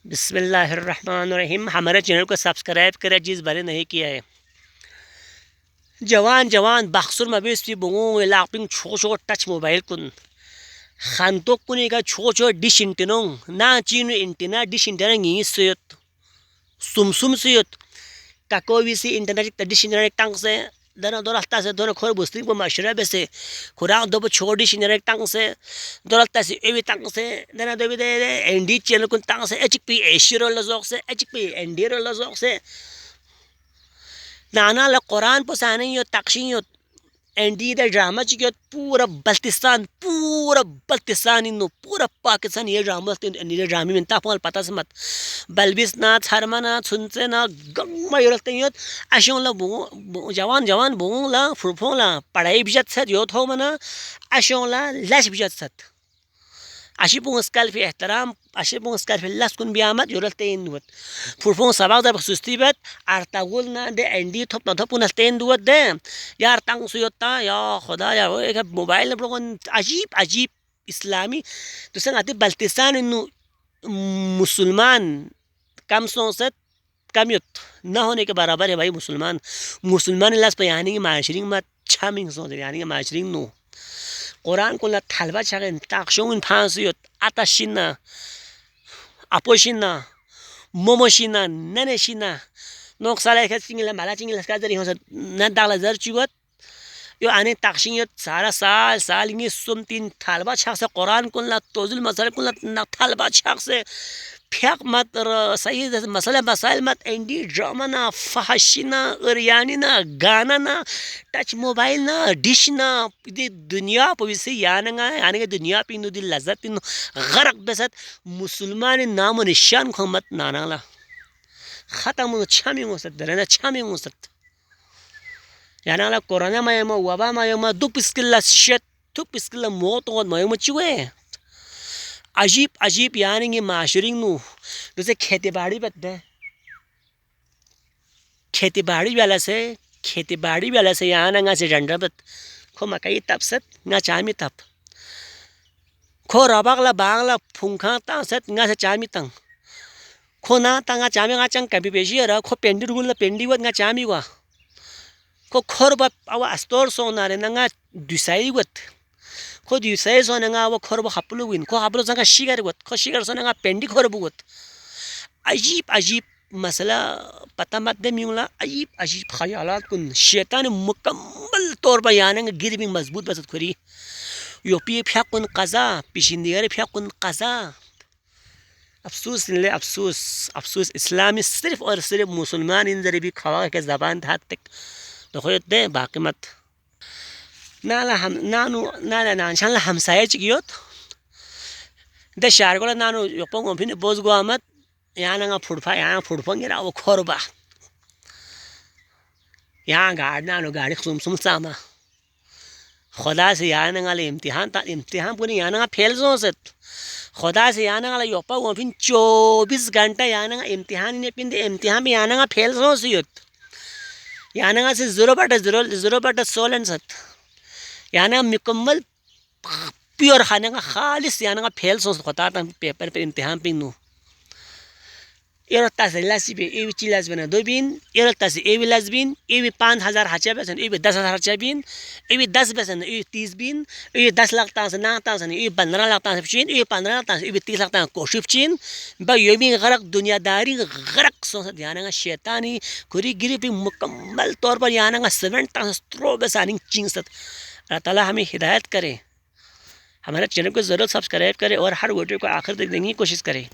बिस्मिल्लाहिर्रहमानिर्रहीम। हमारे चैनल को सब्सक्राइब करें जिस बारे नहीं किया है। जवान जवान बक्सुर मबीस भी बुंगो लापिंग छो छो टच मोबाइल कुन खानतो कुनी का छो छो डिश इंटिनो ना चीनु इंटिना डिश इंटिना नी सयत सुम सयत kako visi internet traditional tang se dana dorata se dona khor busti ko mashra bese khura do chodi shinere tang se dorata se evi tang se dana do de endi channel kun tang se hp ashiro la zok se hp endiro la zok se nana la quran po sane yo takshin yo एंडी द drama चिके पूरा बल्तिस्तान इन्नो पूरा पाकिस्तान ये drama Andy the ड्रामी में तापल पता से मत बलबिस ना छरमा ना छुनसे ना गम्मा योरते योत अशों ला जवान जवान बुंग ला फुरफों ला पढ़ाई बिजत सत योत हो मना अशों ला लश बिजत सत अशी पुंगस्कल फी एहतराम अशी पुंगस्कल फी लस कुन बियामत योरते इन्नुत फुरफों सबाग दा सुस्ती बत आरतागुल ना दे एंडी थप न थप नस्तेन दुवत दे यार तंग सुयोता या खुदा या वो एक मोबाइल पर अजीब अजीब इस्लामी तो संग आते बल्तिस्तान इन्नु मुसलमान कम सोसत कम युत न होने के बराबर है भाई मुसलमान लस पे यानी कि माशरिंग मत छामिंग सोच यानी कि माशरिंग नो कुरान को ला थलबा छगन ताक्षोन फांसियत आताशिना अपोशिना मोमोशिना ननेशिना नोक्साला के सिंगला माला चिंगला का जरी हो न दाला जर चुवत यो आने ताक्षियत सारा साल इंगे सुमतिन थलबा छक से कुरान को ला तोजुल मसल को ला थलबा छक से फेक मत सही मसला मसाइल मत एंडी ड्रामा ना फहशिना अरियानी ना गाना ना टच मोबाइल ना डिश ना दे दुनिया पविसे यानंगा यानी के दुनिया पिनु दिल लज्जत पिनु गरक बसत मुसलमान नाम निशान को मत नानाला खत्म छामी होसत दरना छामी होसत यानाला कोरोना मायमा वबा मायमा दु पिस्किला शत दु पिस्किला मौत और मायमा चुए अजीब अजीब यानी कि माशरिंग नु जैसे खेती बाड़ी बदे खेती बाड़ी वाला से यहाँ ना से डंडा बत खो मकई तप सत ना चामी तप खो रबागला बागला फुंखा ता सत ना से चामी तंग खो ना तंगा चामी ना चंग कभी बेची रा खो पेंडी रुगुल पेंडी वत ना चामी वा खो खोर बत अवा अस्टोर सोना रे ना दुसाई वत खो दुसाई सोना ना वो खोर बखपलु विन खो हपलो संगा शिगर वत खो शिगर सोना ना पेंडी खोर बुवत अजीब अजीब मसला पता मत दे मिंगला अजीब अजीब ख्यालात कुन शैतान मुकम्मल तौर पर याने गिरबिंग मजबूत बसत खुरी योपी फ्या कुन कजा पिशिंदियर फ्या कुन कजा अफसोस ले अफसोस अफसोस इस्लामी सिर्फ और सिर्फ मुसलमान इन जरी भी खवा के जबान था तक तो खोयत दे बाकी मत नाला हम नानु नाला नानशान हमसाये चिगियोत दे शारगोला नानु योपोंग ओफिन बोज गोमत यहाँ फुड़फा वो खोरबा यहाँ गाड़ी सुम सामा खुदा से यहाँ नंगाले इम्तिहान पूरी यहाँ फेल सोसत खुदा से यहाँ नंगाले योपा वो फिर 24 घंटा यहाँ नंगा इम्तिहान ने पिंदे इम्तिहान में यहाँ नंगा फेल सोसियत यहाँ नंगा से 0/0 सत यहाँ नंगा मुकम्मल प्योर खाने का खालिस यहाँ नंगा फेल सोस खुदा ता पेपर पे इम्तिहान Pindu Erotas lasbi evi chilasbina dobin erotas evi lasbin evi 5000 hachabesan evi 10000 hachabin evi 10 besan evi 30 bin evi 10 lakh tan na tan evi 15 lakh tan fchin evi 15 lakh tan evi 30 lakh tan koshifchin ba yomi गरक दुनियादारी गरक सोच ध्यान शैतानी खुरी गिरी पे मुकम्मल तौर पर यहाँ 7 स्ट्रो बेसानी चिंगसत अल्लाह ताला हमें हिदायत करे। हमारे चैनल को ज़रूर सब्सक्राइब करें और हर वीडियो को आखिर तक देखने की कोशिश करें।